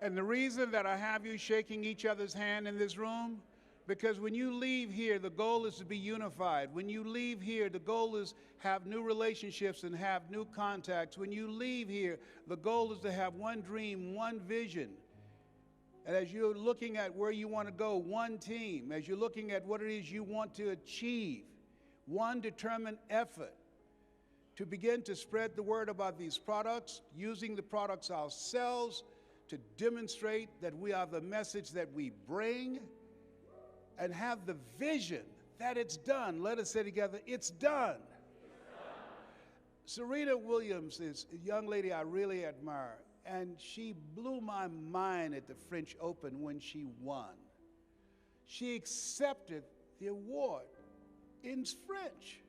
And the reason that I have you shaking each other's hand in this room, because when you leave here, the goal is to be unified. When you leave here, the goal is have new relationships and have new contacts. When you leave here, the goal is to have one dream, one vision. And as you're looking at where you want to go, one team. As you're looking at what it is you want to achieve, one determined effort to begin to spread the word about these products, using the products ourselves to demonstrate that we are the message that we bring, and have the vision that it's done. Let us say together, it's done. Serena Williams is a young lady I really admire, and she blew my mind at the French Open when she won. She accepted the award in French.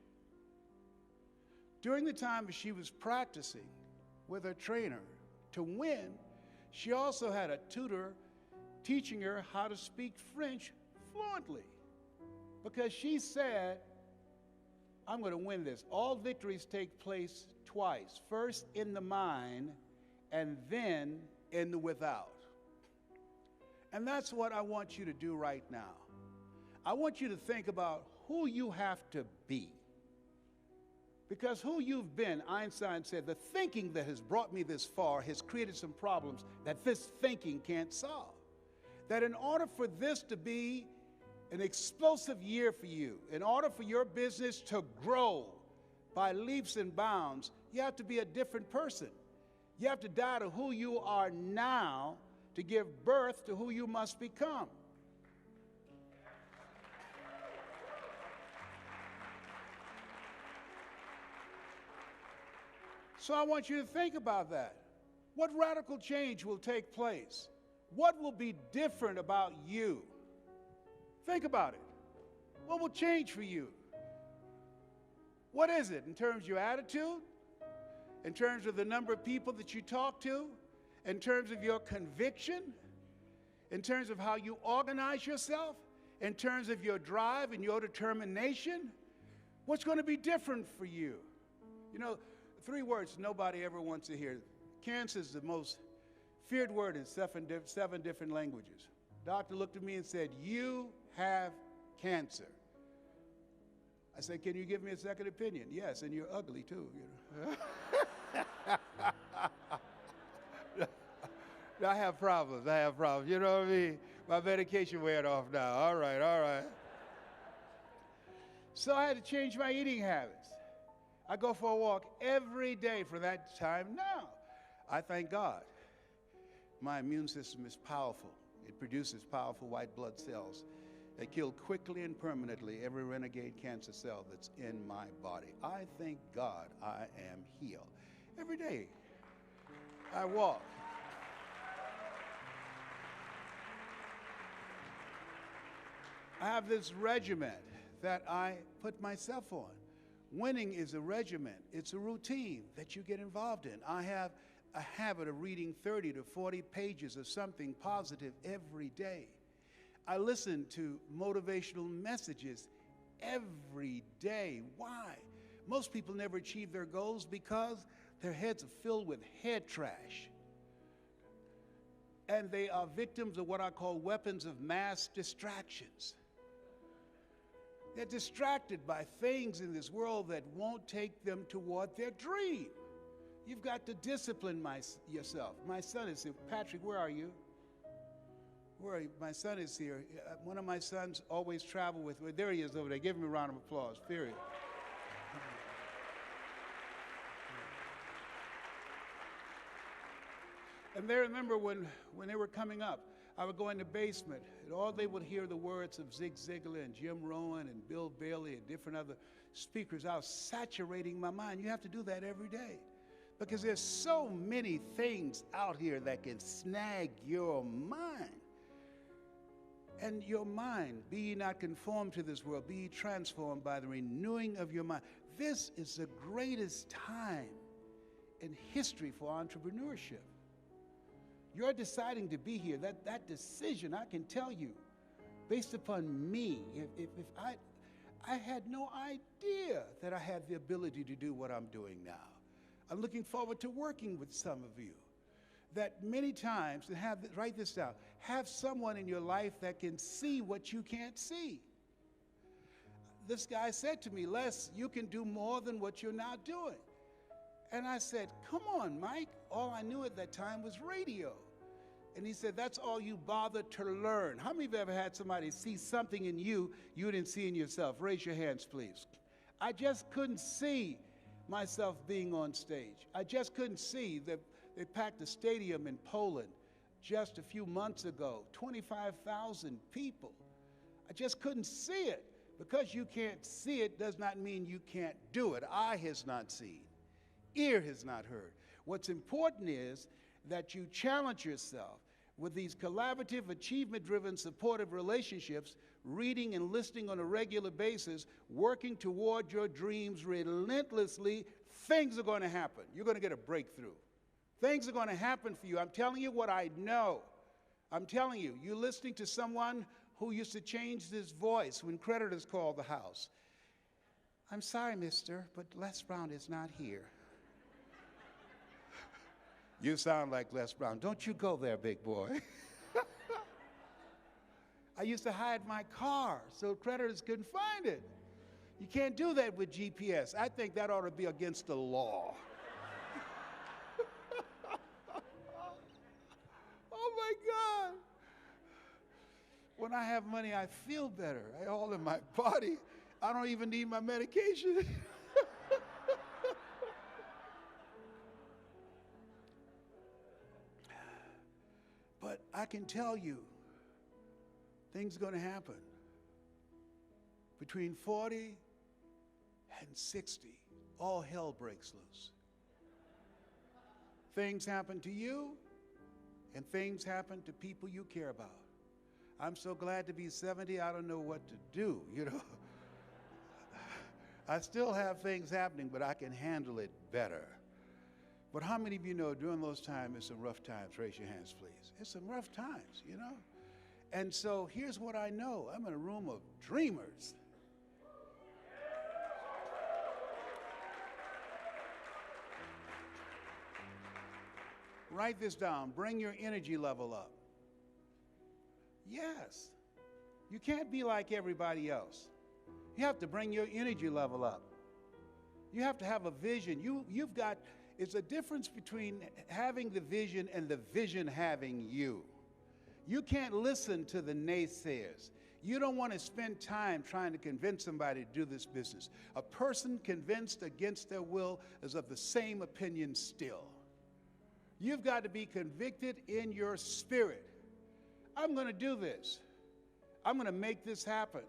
During the time she was practicing with her trainer to win, she also had a tutor teaching her how to speak French fluently, because she said, I'm going to win this. All victories take place twice, first in the mind and then in the without. And that's what I want you to do right now. I want you to think about who you have to be. Because who you've been, Einstein said, the thinking that has brought me this far has created some problems that this thinking can't solve. That in order for this to be an explosive year for you, in order for your business to grow by leaps and bounds, you have to be a different person. You have to die to who you are now to give birth to who you must become. So I want you to think about that. What radical change will take place? What will be different about you? Think about it. What will change for you? What is it in terms of your attitude? In terms of the number of people that you talk to? In terms of your conviction? In terms of how you organize yourself? In terms of your drive and your determination? What's going to be different for you? You know, 3 words nobody ever wants to hear. Cancer is the most feared word in 7 different languages. Doctor looked at me and said, "You have cancer." I said, "Can you give me a second opinion?" "Yes, and you're ugly too." You know? I have problems. You know what I mean? My medication wearing off now. All right. So I had to change my eating habits. I go for a walk every day for that time now. I thank God. My immune system is powerful. It produces powerful white blood cells that kill quickly and permanently every renegade cancer cell that's in my body. I thank God I am healed. Every day I walk. I have this regiment that I put myself on. Winning is a regimen. It's a routine that you get involved in. I have a habit of reading 30 to 40 pages of something positive every day. I listen to motivational messages every day. Why? Most people never achieve their goals because their heads are filled with head trash. And they are victims of what I call weapons of mass distractions. They're distracted by things in this world that won't take them toward their dream. You've got to discipline yourself. My son is here. Patrick, where are you? Where are you? My son is here. One of my sons always travel with me. There he is over there. Give him a round of applause, period. And they remember when they were coming up, I would go in the basement, and all they would hear the words of Zig Ziglar and Jim Rohn and Bill Bailey and different other speakers. I was saturating my mind. You have to do that every day, because there's so many things out here that can snag your mind. And your mind, be ye not conformed to this world, be ye transformed by the renewing of your mind. This is the greatest time in history for entrepreneurship. You're deciding to be here. That decision, I can tell you, based upon me, if I had no idea that I had the ability to do what I'm doing now. I'm looking forward to working with some of you. that many times, and write this down, have someone in your life that can see what you can't see. This guy said to me, Les, you can do more than what you're now doing. And I said, come on, Mike. All I knew at that time was radio. And he said, that's all you bothered to learn. How many of you ever had somebody see something in you you didn't see in yourself? Raise your hands, please. I just couldn't see myself being on stage. I just couldn't see that they packed a stadium in Poland just a few months ago, 25,000 people. I just couldn't see it. Because you can't see it does not mean you can't do it. Eye has not seen. Ear has not heard. What's important is that you challenge yourself with these collaborative, achievement-driven, supportive relationships, reading and listening on a regular basis, working toward your dreams relentlessly. Things are going to happen. You're going to get a breakthrough. Things are going to happen for you. I'm telling you what I know. I'm telling you, you're listening to someone who used to change his voice when creditors called the house. I'm sorry, mister, but Les Brown is not here. You sound like Les Brown. Don't you go there, big boy. I used to hide my car so creditors couldn't find it. You can't do that with GPS. I think that ought to be against the law. Oh my God. When I have money, I feel better. All in my body. I don't even need my medication. But I can tell you, things are going to happen. Between 40 and 60, all hell breaks loose. Things happen to you, and things happen to people you care about. I'm so glad to be 70, I don't know what to do, you know. I still have things happening, but I can handle it better. But how many of you know during those times, it's some rough times? Raise your hands, please. It's some rough times, you know. And so here's what I know. I'm in a room of dreamers. Write this down. Bring your energy level up. Yes. You can't be like everybody else. You have to bring your energy level up. You have to have a vision. You've got, it's a difference between having the vision and the vision having you. You can't listen to the naysayers. You don't want to spend time trying to convince somebody to do this business. A person convinced against their will is of the same opinion still. You've got to be convicted in your spirit. I'm going to do this. I'm going to make this happen.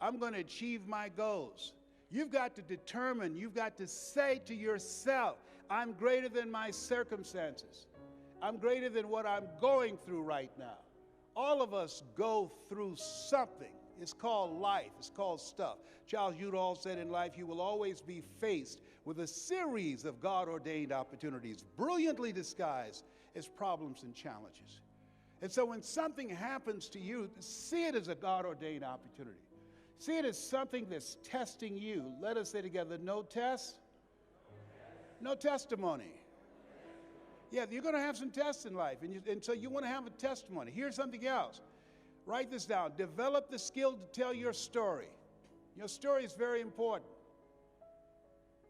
I'm going to achieve my goals. You've got to determine, you've got to say to yourself, I'm greater than my circumstances. I'm greater than what I'm going through right now. All of us go through something. It's called life. It's called stuff. Charles Udall said in life, you will always be faced with a series of God-ordained opportunities, brilliantly disguised as problems and challenges. And so when something happens to you, see it as a God-ordained opportunity. See it as something that's testing you. Let us say together, no test, no testimony. Yeah, you're going to have some tests in life, and so you want to have a testimony. Here's something else. Write this down. Develop the skill to tell your story. Your story is very important.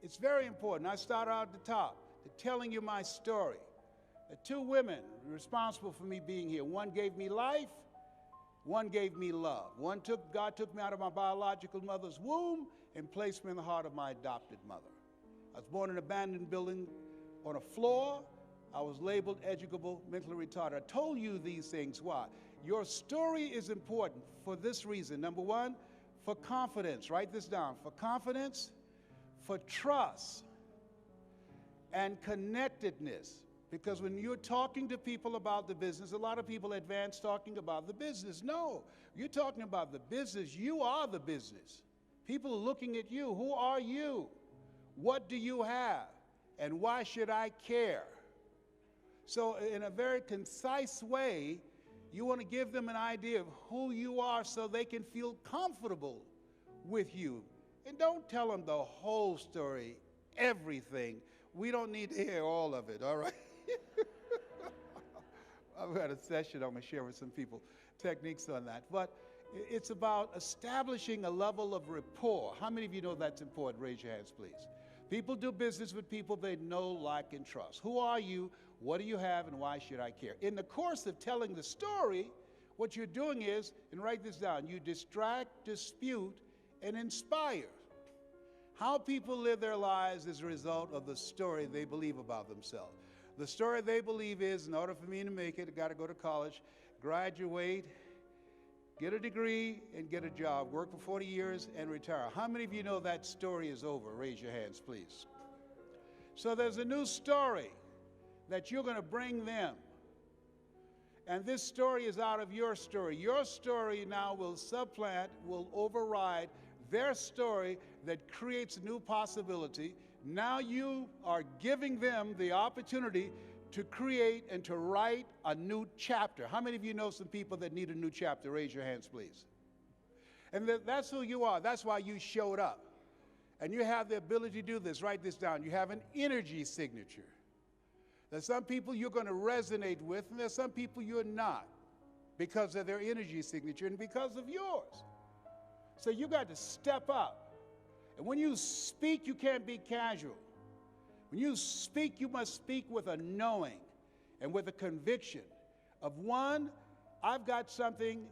It's very important. I start out at the top, telling you my story. The two women responsible for me being here. One gave me life. One gave me love. God took me out of my biological mother's womb and placed me in the heart of my adopted mother. I was born in an abandoned building on a floor. I was labeled educable, mentally retarded. I told you these things. Why? Your story is important for this reason. Number one, for confidence. Write this down. For confidence, for trust, and connectedness. Because when you're talking to people about the business, a lot of people advance talking about the business. No, you're talking about the business. You are the business. People are looking at you. Who are you? What do you have? And why should I care? So in a very concise way, you want to give them an idea of who you are so they can feel comfortable with you. And don't tell them the whole story, everything. We don't need to hear all of it, all right? I've got a session I'm going to share with some people, techniques on that. But it's about establishing a level of rapport. How many of you know that's important? Raise your hands, please. People do business with people they know, like, and trust. Who are you? What do you have? And why should I care? In the course of telling the story, what you're doing is, and write this down, you distract, dispute, and inspire. How people live their lives is a result of the story they believe about themselves. The story they believe is, in order for me to make it, I got to go to college, graduate, get a degree, and get a job, work for 40 years, and retire. How many of you know that story is over? Raise your hands, please. So there's a new story that you're going to bring them. And this story is out of your story. Your story now will supplant, will override their story that creates a new possibility. Now you are giving them the opportunity to create and to write a new chapter. How many of you know some people that need a new chapter? Raise your hands, please. And that's who you are. That's why you showed up. And you have the ability to do this. Write this down. You have an energy signature. There's some people you're going to resonate with, and there's some people you're not because of their energy signature and because of yours. So you got to step up. And when you speak, you can't be casual. When you speak, you must speak with a knowing and with a conviction of, one, I've got something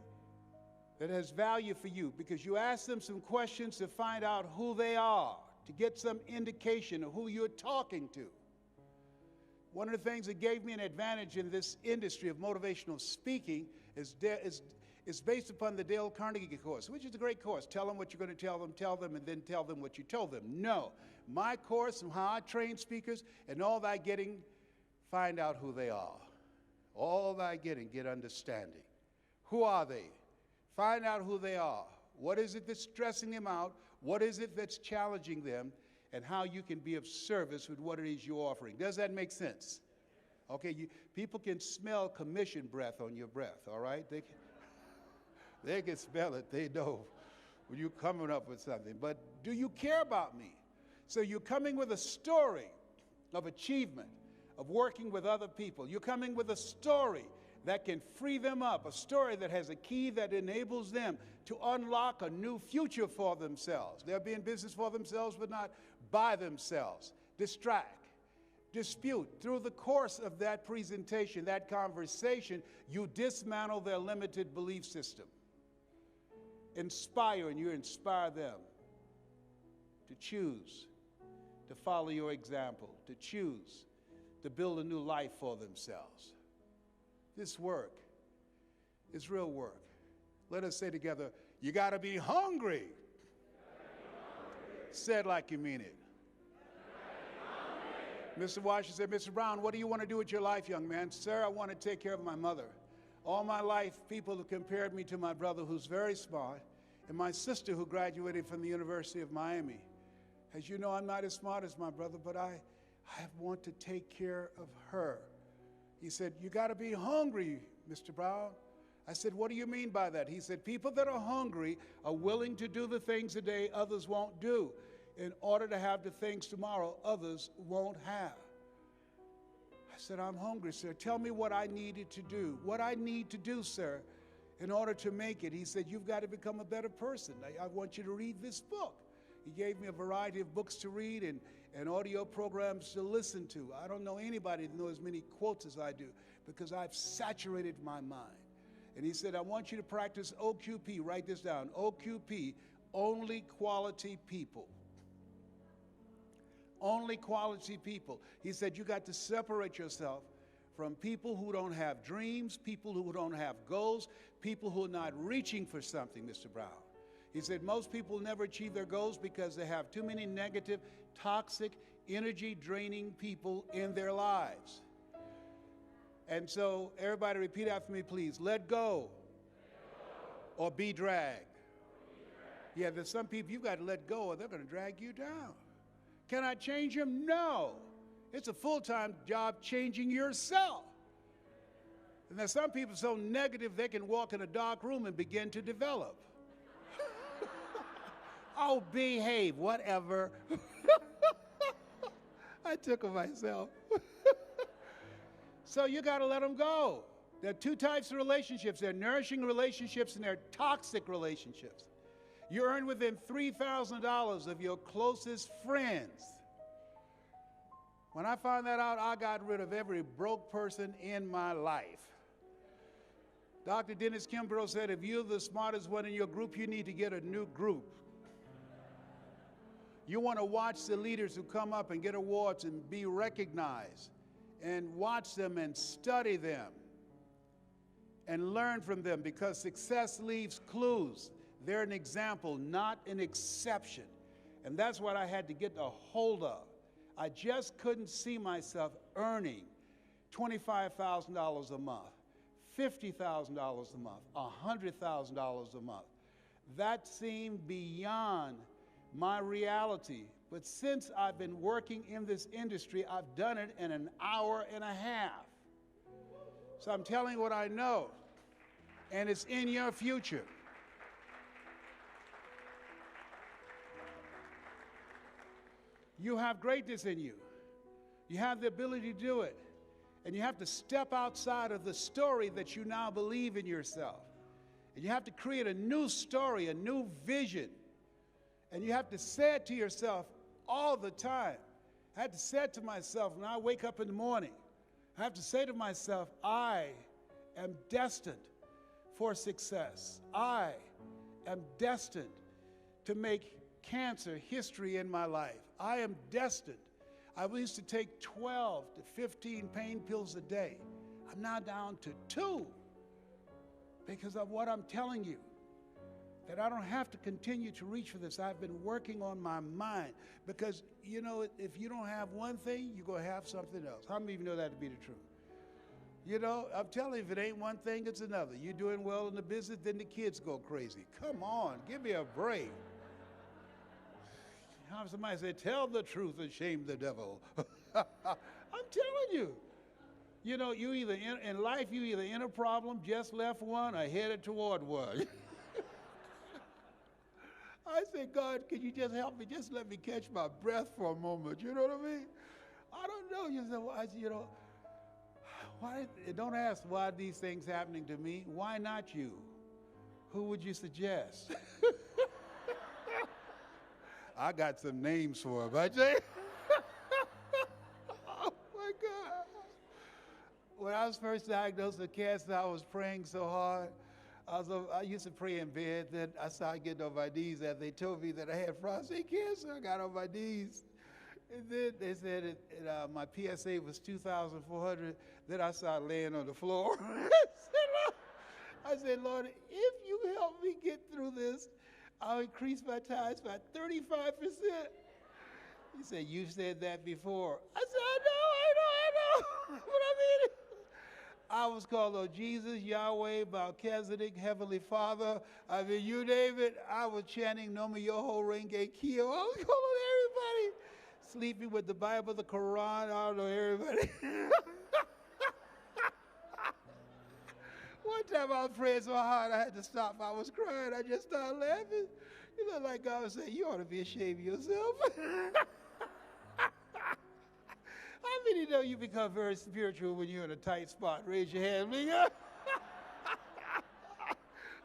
that has value for you, because you ask them some questions to find out who they are, to get some indication of who you're talking to. One of the things that gave me an advantage in this industry of motivational speaking is based upon the Dale Carnegie course, which is a great course. Tell them what you're going to tell them, and then tell them what you told them. No. My course and how I train speakers and all that getting, find out who they are. All that getting, get understanding. Who are they? Find out who they are. What is it that's stressing them out? What is it that's challenging them? And how you can be of service with what it is you're offering. Does that make sense? Okay, people can smell commission breath on your breath, all right? They can smell it. They know when you're coming up with something. But do you care about me? So you're coming with a story of achievement, of working with other people. You're coming with a story that can free them up, a story that has a key that enables them to unlock a new future for themselves. They'll be in business for themselves, but not by themselves. Distract, dispute. Through the course of that presentation, that conversation, you dismantle their limited belief system. Inspire, and you inspire them to choose to follow your example, to choose to build a new life for themselves. This work is real work. Let us say together, you got to be hungry. Say it like you mean it. Mr. Washington said, Mr. Brown, what do you want to do with your life, young man? Sir, I want to take care of my mother. All my life, people have compared me to my brother, who's very smart, and my sister, who graduated from the University of Miami. As you know, I'm not as smart as my brother, but I want to take care of her. He said, you got to be hungry, Mr. Brown. I said, what do you mean by that? He said, people that are hungry are willing to do the things today others won't do in order to have the things tomorrow others won't have. I said, I'm hungry, sir. Tell me what I needed to do. What I need to do, sir, in order to make it. He said, you've got to become a better person. I want you to read this book. He gave me a variety of books to read and audio programs to listen to. I don't know anybody that knows as many quotes as I do, because I've saturated my mind. And he said, I want you to practice OQP. Write this down. OQP, only quality people. Only quality people. He said, you got to separate yourself from people who don't have dreams, people who don't have goals, people who are not reaching for something, Mr. Brown. He said, most people never achieve their goals because they have too many negative, toxic, energy-draining people in their lives. And so, everybody repeat after me, please. Let go. Or be dragged. Yeah, there's some people you've got to let go or they're going to drag you down. Can I change them? No. It's a full-time job changing yourself. And there's some people so negative they can walk in a dark room and begin to develop. Oh, behave, whatever. I took it myself. So you got to let them go. There are two types of relationships. There are nourishing relationships and there are toxic relationships. You earn within $3,000 of your closest friends. When I found that out, I got rid of every broke person in my life. Dr. Dennis Kimbrough said, if you're the smartest one in your group, you need to get a new group. You want to watch the leaders who come up and get awards and be recognized, and watch them and study them and learn from them, because success leaves clues. They're an example, not an exception. And that's what I had to get a hold of. I just couldn't see myself earning $25,000 a month, $50,000 a month, $100,000 a month. That seemed beyond my reality. But since I've been working in this industry, I've done it in an hour and a half. So I'm telling you what I know, and it's in your future. You have greatness in you. You have the ability to do it. And you have to step outside of the story that you now believe in yourself. And you have to create a new story, a new vision. And you have to say it to yourself all the time. I had to say it to myself when I wake up in the morning. I have to say to myself, I am destined for success. I am destined to make cancer history in my life. I am destined. I used to take 12 to 15 pain pills a day. I'm now down to 2 because of what I'm telling you, that I don't have to continue to reach for this. I've been working on my mind because, you know, if you don't have one thing, you're going to have something else. How many of you know that to be the truth? You know, I'm telling you, if it ain't one thing, it's another. You're doing well in the business, then the kids go crazy. Come on, give me a break. Somebody said, tell the truth and shame the devil. I'm telling you. You know, you either in life, you either in a problem, just left one, or headed toward one. I said, God, can you just help me? Just let me catch my breath for a moment. You know what I mean? I don't know. You said, well, you know, why? Don't ask why are these things happening to me. Why not you? Who would you suggest? I got some names for him, I tell you. Oh, my God. When I was first diagnosed with cancer, I was praying so hard. I used to pray in bed. Then I started getting on my knees after they told me that I had prostate cancer. I got on my knees. And then they said my PSA was 2,400. Then I started laying on the floor. I said, Lord, if you help me get through this, I'll increase my tithes by 35%. He said, you said that before. I said, I know. But I mean, I was called on Jesus, Yahweh, Melchizedek, Heavenly Father. I mean, you name it. I was chanting Nomi Yoho Renge Kyo. I was calling everybody. Sleeping with the Bible, the Quran. I don't know everybody. One time I was praying so hard I had to stop. I was crying. I just started laughing. You look like God was saying, you ought to be ashamed of yourself. How many know you become very spiritual when you're in a tight spot? Raise your hand.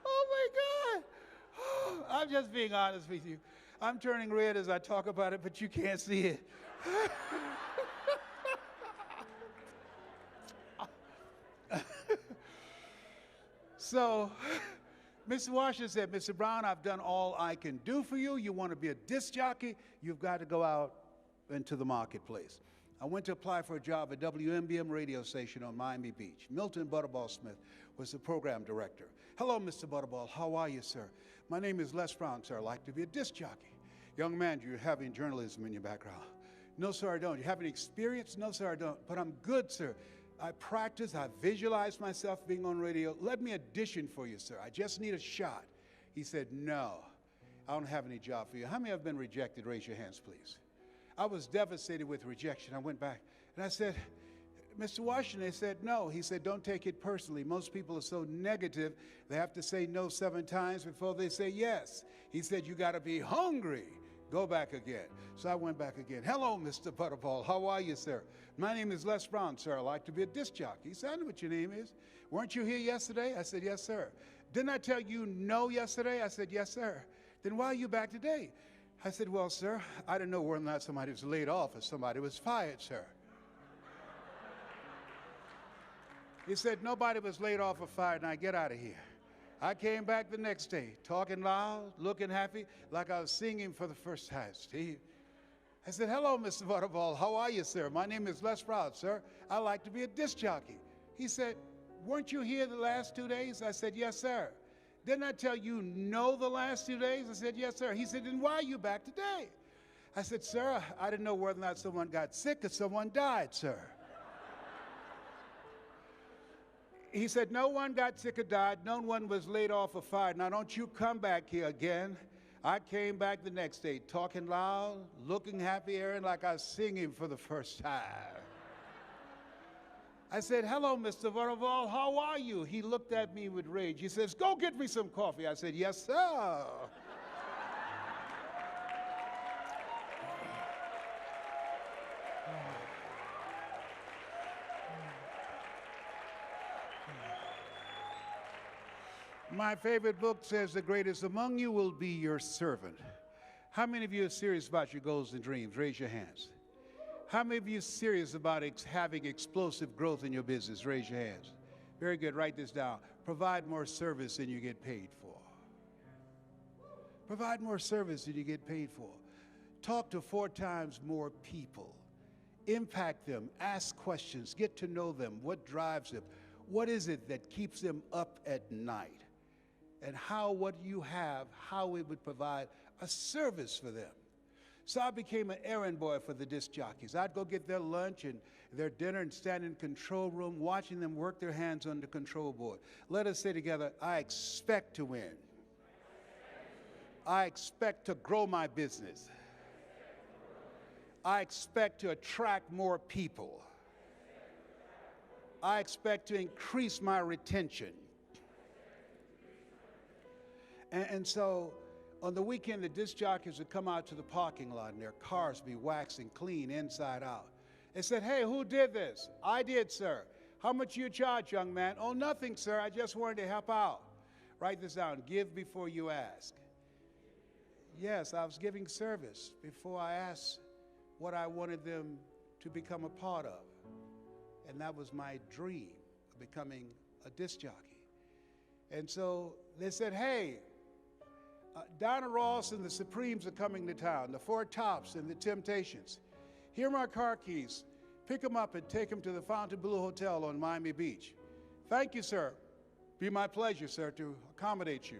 Oh, my God. I'm just being honest with you. I'm turning red as I talk about it, but you can't see it. So, Mr. Washington said, Mr. Brown, I've done all I can do for you. You want to be a disc jockey? You've got to go out into the marketplace. I went to apply for a job at WMBM radio station on Miami Beach. Milton Butterball Smith was the program director. Hello, Mr. Butterball. How are you, sir? My name is Les Brown, sir. I'd like to be a disc jockey. Young man, do you have any journalism in your background? No, sir, I don't. Do you have any experience? No, sir, I don't. But I'm good, sir. I practice, I visualize myself being on radio. Let me audition for you, sir. I just need a shot. He said, no, I don't have any job for you. How many have been rejected? Raise your hands, please. I was devastated with rejection. I went back and I said, Mr. Washington, they said no. He said, don't take it personally. Most people are so negative, they have to say no 7 times before they say yes. He said, you got to be hungry Go back again. So I went back again. Hello, Mr. Butterball. How are you, sir? My name is Les Brown, sir. I'd like to be a disc jockey. He said, I know what your name is. Weren't you here yesterday? I said, yes, sir. Didn't I tell you no yesterday? I said, yes, sir. Then why are you back today? I said, well, sir, I didn't know whether or not somebody was laid off or somebody was fired, sir. He said, nobody was laid off or fired. Now get out of here. I came back the next day, talking loud, looking happy, like I was singing for the first time. Steve. I said, hello, Mr. Butterball. How are you, sir? My name is Les Brown, sir. I like to be a disc jockey. He said, weren't you here the last 2 days? I said, yes, sir. Didn't I tell you no the last 2 days? I said, yes, sir. He said, then why are you back today? I said, sir, I didn't know whether or not someone got sick or someone died, sir. He said, no one got sick or died. No one was laid off or fired. Now, don't you come back here again. I came back the next day, talking loud, looking happy, Aaron, like I was singing for the first time. I said, hello, Mr. Butterball. How are you? He looked at me with rage. He says, go get me some coffee. I said, yes, sir. My favorite book says the greatest among you will be your servant. How many of you are serious about your goals and dreams? Raise your hands. How many of you are serious about having explosive growth in your business? Raise your hands. Very good. Write this down. Provide more service than you get paid for. Provide more service than you get paid for. Talk to 4 times more people. Impact them. Ask questions. Get to know them. What drives them? What is it that keeps them up at night? And how what you have, how it would provide a service for them. So I became an errand boy for the disc jockeys. I'd go get their lunch and their dinner and stand in the control room watching them work their hands on the control board. Let us say together, I expect to win. I expect to grow my business. I expect to attract more people. I expect to increase my retention. And so on the weekend, the disc jockeys would come out to the parking lot and their cars be waxed and clean inside out. They said, hey, who did this? I did, sir. How much you charge, young man? Oh, nothing, sir. I just wanted to help out. Write this down. Give before you ask. Yes, I was giving service before I asked what I wanted them to become a part of. And that was my dream of becoming a disc jockey. And so they said, hey, Donna Ross and the Supremes are coming to town, the Four Tops and the Temptations. Here are my car keys. Pick them up and take them to the Fontainebleau Hotel on Miami Beach. Thank you, sir. Be my pleasure, sir, to accommodate you.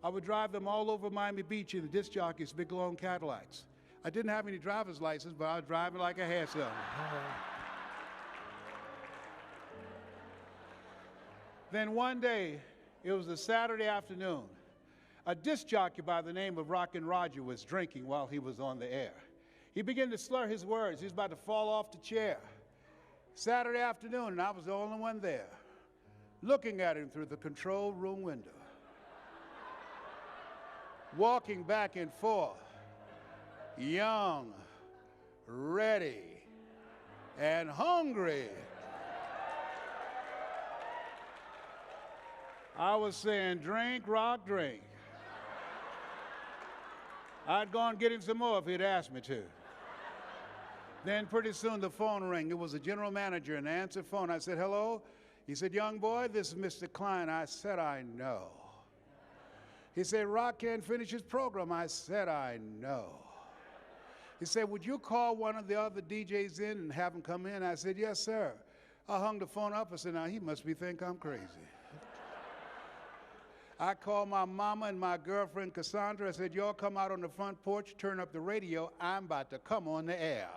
I would drive them all over Miami Beach in the disc jockeys' big, long Cadillacs. I didn't have any driver's license, but I was driving like I had some. Then one day, it was a Saturday afternoon. A disc jockey by the name of Rockin' Roger was drinking while he was on the air. He began to slur his words. He was about to fall off the chair. Saturday afternoon, and I was the only one there, looking at him through the control room window, walking back and forth, young, ready, and hungry. I was saying, drink, rock, drink. I'd go and get him some more if he'd asked me to. Then pretty soon the phone rang. It was a general manager and I answered the phone. I said, hello? He said, young boy, this is Mr. Klein. I said, I know. He said, Rock can't finish his program. I said, I know. He said, would you call one of the other DJs in and have him come in? I said, yes, sir. I hung the phone up. I said, now he must think I'm crazy. I called my mama and my girlfriend, Cassandra. I said, y'all come out on the front porch, turn up the radio. I'm about to come on the air.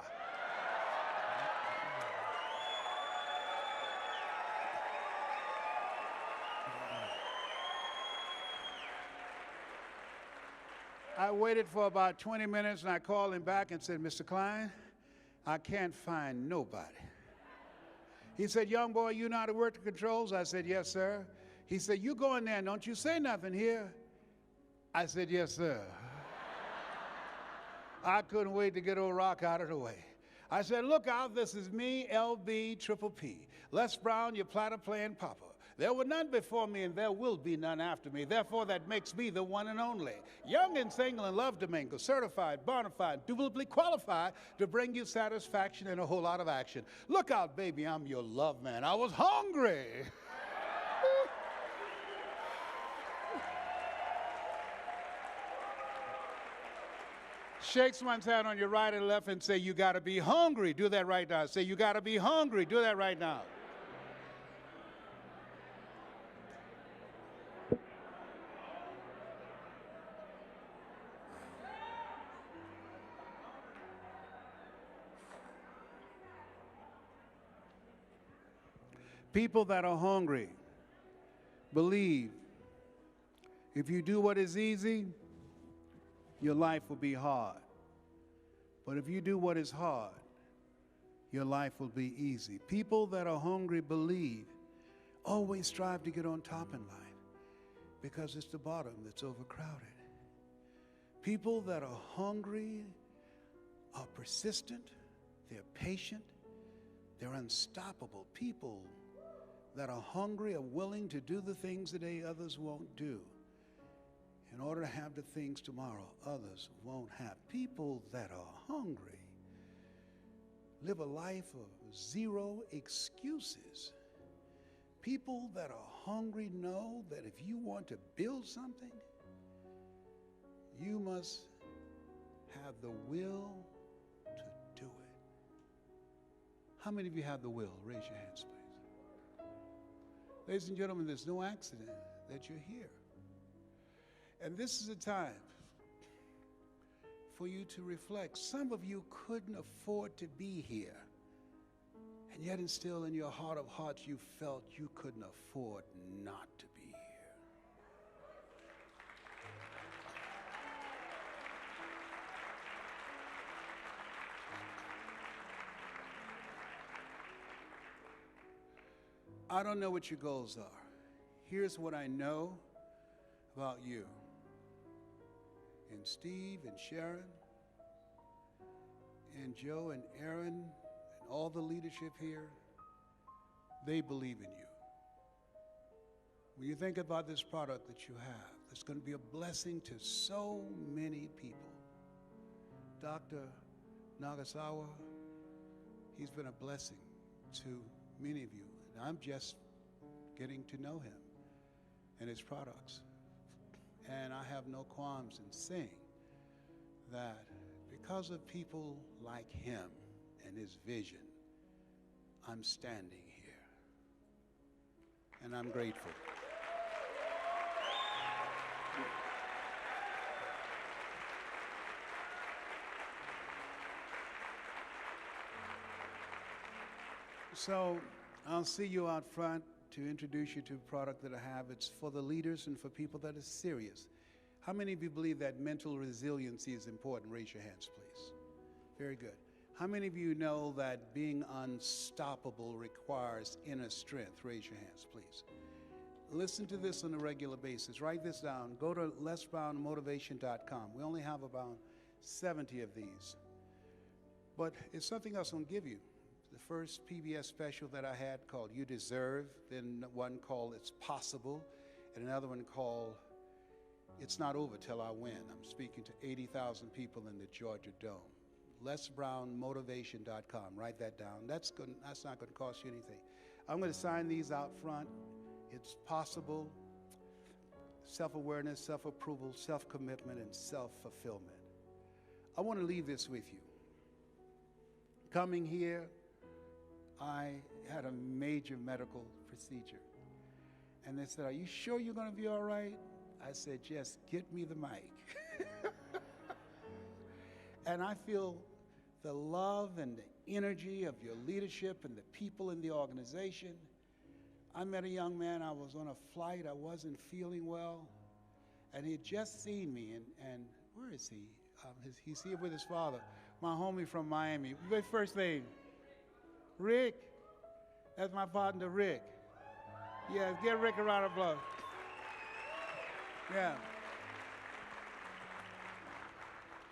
I waited for about 20 minutes, and I called him back and said, Mr. Klein, I can't find nobody. He said, young boy, you know how to work the controls? I said, yes, sir. He said, you go in there and don't you say nothing here. I said, yes, sir. I couldn't wait to get old Rock out of the way. I said, look out, this is me, LB Triple P. Les Brown, your platter playing papa. There were none before me, and there will be none after me. Therefore, that makes me the one and only. Young and single and love to mingle, certified, bona fide, indubitably qualified to bring you satisfaction and a whole lot of action. Look out, baby, I'm your love man. I was hungry. Shake someone's hand on your right and left and say, you got to be hungry. Do that right now. Say, you got to be hungry. Do that right now. People that are hungry believe if you do what is easy, your life will be hard. But if you do what is hard, your life will be easy. People that are hungry believe always strive to get on top in life because it's the bottom that's overcrowded. People that are hungry are persistent, they're patient, they're unstoppable. People that are hungry are willing to do the things that others won't do in order to have the things tomorrow others won't have. People that are hungry live a life of zero excuses. People that are hungry know that if you want to build something, you must have the will to do it. How many of you have the will? Raise your hands, please. Ladies and gentlemen, there's no accident that you're here. And this is a time for you to reflect. Some of you couldn't afford to be here, and yet and still in your heart of hearts you felt you couldn't afford not to be here. I don't know what your goals are. Here's what I know about you. And Steve and Sharon and Joe and Aaron and all the leadership here, they believe in you. When you think about this product that you have, it's going to be a blessing to so many people. Dr. Nagasawa, he's been a blessing to many of you. And I'm just getting to know him and his products. And I have no qualms in saying that because of people like him and his vision, I'm standing here. And I'm grateful. So I'll see you out front to introduce you to a product that I have. It's for the leaders and for people that are serious. How many of you believe that mental resiliency is important? Raise your hands, please. Very good. How many of you know that being unstoppable requires inner strength? Raise your hands, please. Listen to this on a regular basis. Write this down. Go to lesbrownmotivation.com. We only have about 70 of these. But it's something else I'm going to give you. The first PBS special that I had called You Deserve, then one called It's Possible, and another one called It's Not Over Till I Win. I'm speaking to 80,000 people in the Georgia Dome. lesbrownmotivation.com. Write that down. That's not going to cost you anything. I'm going to sign these out front. It's possible. Self-awareness, self-approval, self-commitment, and self-fulfillment. I want to leave this with you. Coming here, I had a major medical procedure. And they said, are you sure you're going to be all right? I said, just get me the mic. And I feel the love and the energy of your leadership and the people in the organization. I met a young man, I was on a flight, I wasn't feeling well, and he had just seen me, and where is he? He's here with his father, my homie from Miami. My first name, Rick. That's my partner, Rick. Yeah, give Rick a round of applause. Yeah.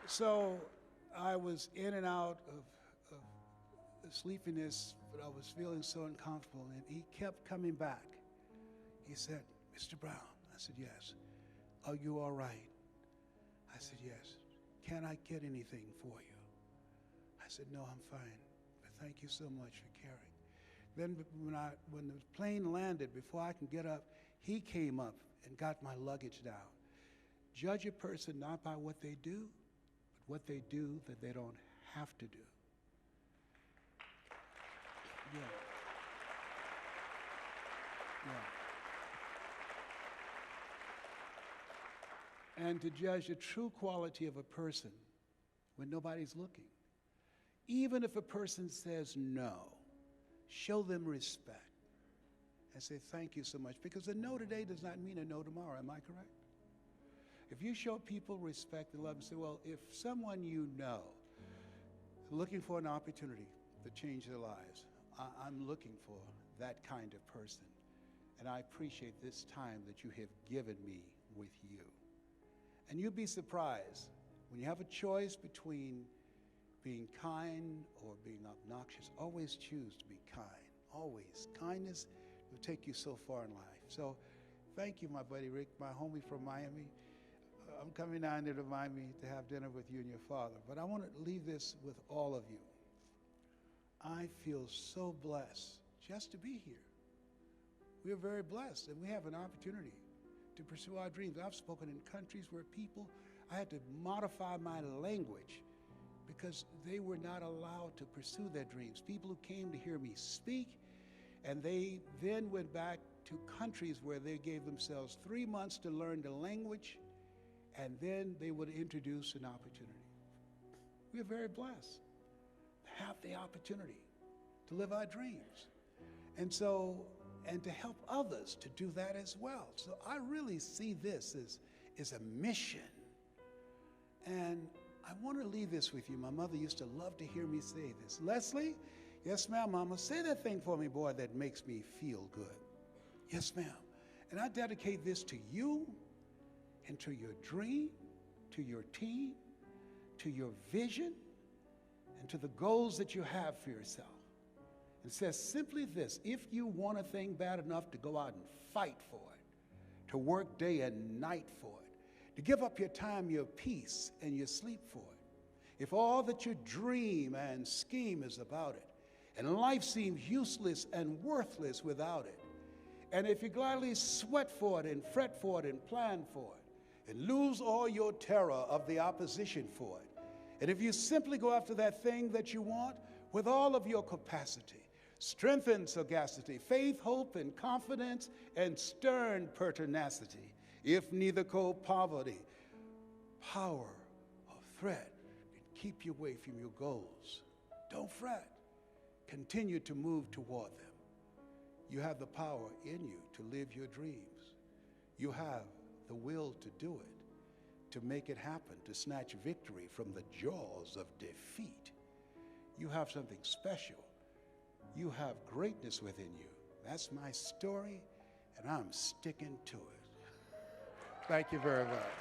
So I was in and out of sleepiness, but I was feeling so uncomfortable, and he kept coming back. He said, "Mr. Brown." I said, "Yes." "Are you all right?" I said, "Yes." "Can I get anything for you?" I said, "No, I'm fine, but thank you so much for caring." Then when the plane landed, before I can get up, he came up and got my luggage down. Judge a person not by what they do, but what they do that they don't have to do. Yeah. Yeah. And to judge the true quality of a person when nobody's looking. Even if a person says no, show them respect and say thank you so much, because a no today does not mean a no tomorrow. Am I correct? If you show people respect and love and say, well, if someone you know is looking for an opportunity to change their lives, I'm looking for that kind of person. And I appreciate this time that you have given me with you. And you'll be surprised when you have a choice between being kind or being obnoxious. Always choose to be kind. Always. Kindness will take you so far in life. So thank you, my buddy Rick, my homie from Miami. I'm coming down there to Miami to have dinner with you and your father. But I want to leave this with all of you. I feel so blessed just to be here. We are very blessed, and we have an opportunity to pursue our dreams. I've spoken in countries where I had to modify my language because they were not allowed to pursue their dreams. People who came to hear me speak, and they then went back to countries where they gave themselves 3 months to learn the language, and then they would introduce an opportunity. We are very blessed to have the opportunity to live our dreams. And to help others to do that as well. So I really see this as a mission. And I want to leave this with you. My mother used to love to hear me say this. Leslie, yes, ma'am, Mama, say that thing for me, boy, that makes me feel good. Yes, ma'am. And I dedicate this to you and to your dream, to your team, to your vision, and to the goals that you have for yourself. It says simply this: if you want a thing bad enough to go out and fight for it, to work day and night for it, to give up your time, your peace, and your sleep for it, if all that you dream and scheme is about it, and life seems useless and worthless without it, and if you gladly sweat for it and fret for it and plan for it, and lose all your terror of the opposition for it, and if you simply go after that thing that you want with all of your capacity, strength and sagacity, faith, hope, and confidence, and stern pertinacity, if neither cold poverty, power, or threat can keep you away from your goals, don't fret. Continue to move toward them. You have the power in you to live your dreams. You have the will to do it, to make it happen, to snatch victory from the jaws of defeat. You have something special. You have greatness within you. That's my story, and I'm sticking to it. Thank you very much.